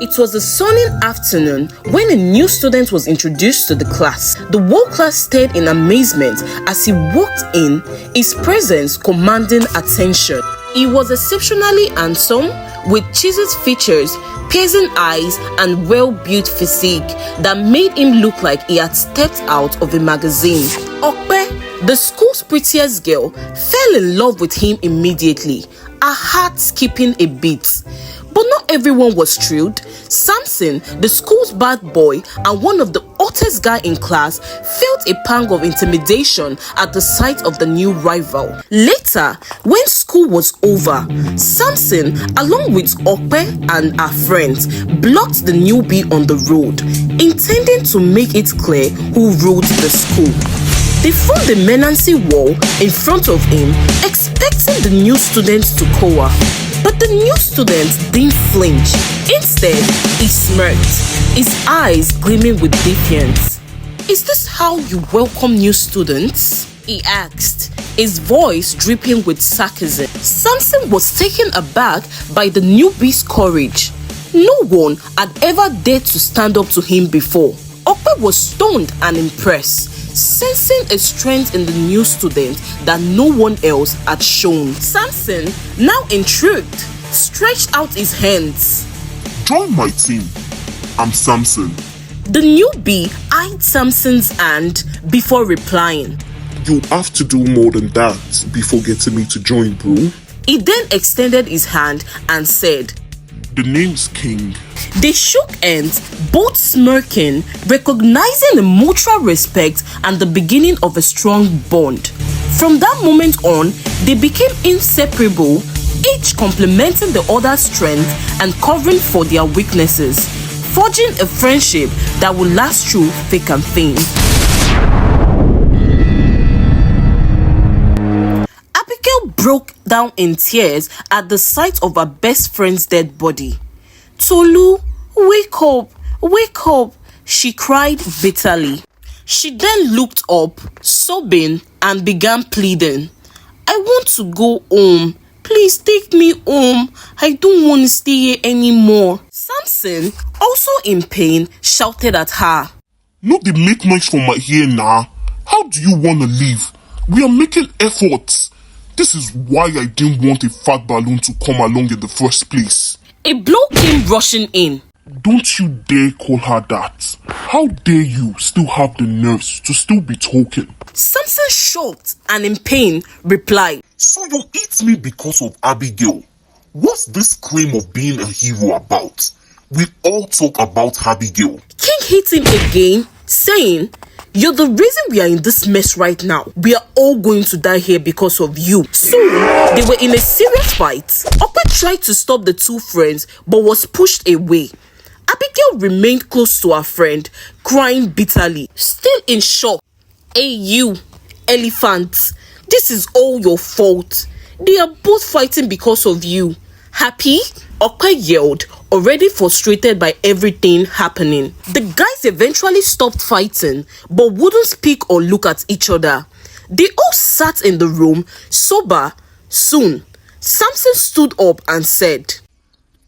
It was a sunny afternoon when a new student was introduced to the class. The whole class stared in amazement as he walked in, his presence commanding attention. He was exceptionally handsome, with chiseled features, piercing eyes, and well-built physique that made him look like he had stepped out of a magazine. Okpe, the school's prettiest girl, fell in love with him immediately, her heart skipping a beat. But not everyone was thrilled. Samson, the school's bad boy and one of the hottest guy in class, felt a pang of intimidation at the sight of the new rival. Later, when school was over, Samson, along with Okpe and her friends, blocked the newbie on the road, intending to make it clear who ruled the school. They formed a menacing wall in front of him, expecting the new students to cower. But the new student didn't flinch. Instead, he smirked, his eyes gleaming with defiance. "Is this how you welcome new students?" he asked, his voice dripping with sarcasm. Samson was taken aback by the newbie's courage. No one had ever dared to stand up to him before. Okpe was stunned and impressed, sensing a strength in the new student that no one else had shown. Samson, now intrigued, stretched out his hands. "Join my team. I'm Samson." The newbie eyed Samson's hand before replying. "You have to do more than that before getting me to join, bro." He then extended his hand and said, "The name's King." They shook hands, both smirking, recognizing the mutual respect and the beginning of a strong bond. From that moment on, they became inseparable, each complementing the other's strength and covering for their weaknesses, forging a friendship that would last through thick and thin. Abigail broke down in tears at the sight of her best friend's dead body. "Tolu, wake up," she cried bitterly. She then looked up, sobbing, and began pleading. "I want to go home. Please take me home. I don't want to stay here anymore." Samson, also in pain, shouted at her. "No, they make noise from my ear now. How do you want to leave? We are making efforts. This is why I didn't want a fat balloon to come along in the first place." A blow came rushing in. "Don't you dare call her that. How dare you still have the nerves to still be talking?" Samson, shocked and in pain, replied, "So you hate me because of Abigail? What's this claim of being a hero about? We all talk about Abigail." King hit him again, saying, "You're the reason we are in this mess right now. We are all going to die here because of you." Soon, they were in a serious fight. Okpe tried to stop the two friends but was pushed away. Abigail remained close to her friend, crying bitterly, still in shock. "Hey you, elephant, this is all your fault. They are both fighting because of you. Happy?" Okpe yelled, already frustrated by everything happening. The guys eventually stopped fighting but wouldn't speak or look at each other. They all sat in the room, sober. Soon, Samson stood up and said,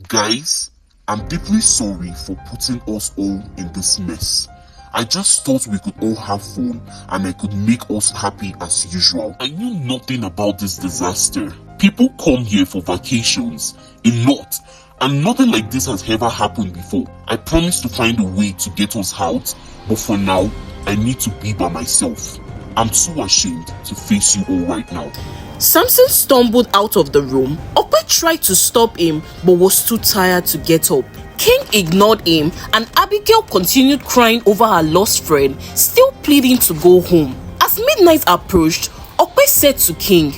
"Guys, I'm deeply sorry for putting us all in this mess. I just thought we could all have fun and I could make us happy as usual. I knew nothing about this disaster. People come here for vacations, a lot, and nothing like this has ever happened before. I promise to find a way to get us out, but for now, I need to be by myself. I'm too ashamed to face you all right now." Samson stumbled out of the room. Okpe tried to stop him but was too tired to get up. King ignored him and Abigail continued crying over her lost friend, still pleading to go home. As midnight approached, Okpe said to King,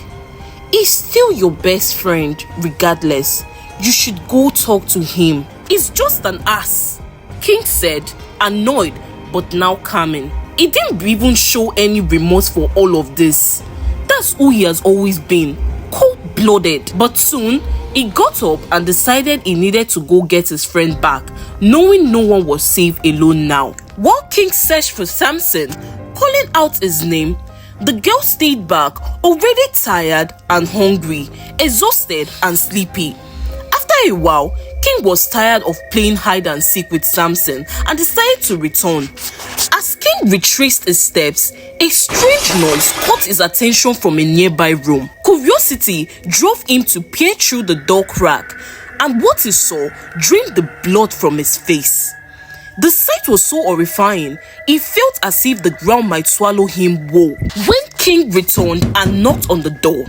"He's still your best friend regardless. You should go talk to him. He's just an ass." King said, annoyed but now calming. He didn't even show any remorse for all of this. That's who he has always been, cold-blooded. But soon, he got up and decided he needed to go get his friend back, knowing no one was safe alone now. While King searched for Samson, calling out his name, the girl stayed back, already tired and hungry, exhausted and sleepy. After a while, King was tired of playing hide and seek with Samson and decided to return. As King retraced his steps, a strange noise caught his attention from a nearby room. Curiosity drove him to peer through the door crack, and what he saw drained the blood from his face. The sight was so horrifying, he felt as if the ground might swallow him whole. When King returned and knocked on the door,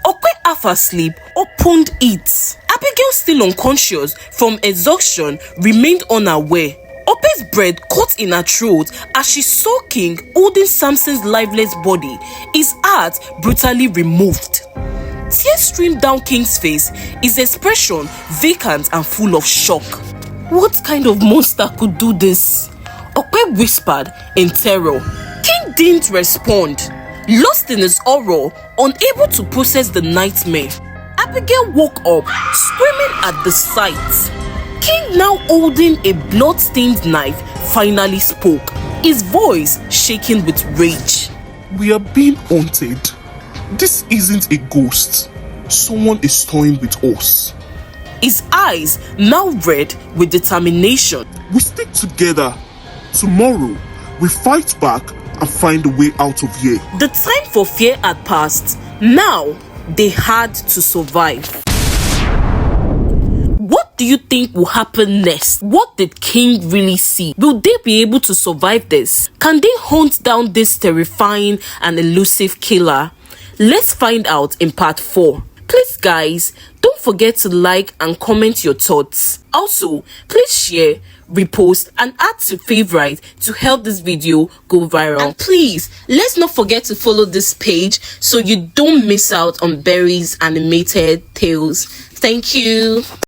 Okwe, half asleep, opened it. Abigail, still unconscious from exhaustion, remained unaware. Ope's breath caught in her throat as she saw King holding Samson's lifeless body, his heart brutally removed. Tears streamed down King's face, his expression vacant and full of shock. What kind of monster could do this? Okwe whispered in terror. King didn't respond, lost in his horror, unable to process the nightmare. Abigail woke up, screaming at the sight. King, now holding a blood-stained knife, finally spoke, his voice shaking with rage. We are being haunted. This isn't a ghost. Someone is toying with us. His eyes now red with determination. We stick together. Tomorrow, we fight back and find a way out of here. The time for fear had passed. Now, they had to survive. What do you think will happen next? What did King really see? Will they be able to survive this? Can they hunt down this terrifying and elusive killer? Let's find out in part 4. Please guys, don't forget to like and comment your thoughts. Also, please share, repost and add to favorite to help this video go viral. And please, let's not forget to follow this page so you don't miss out on Berry's animated tales. Thank you.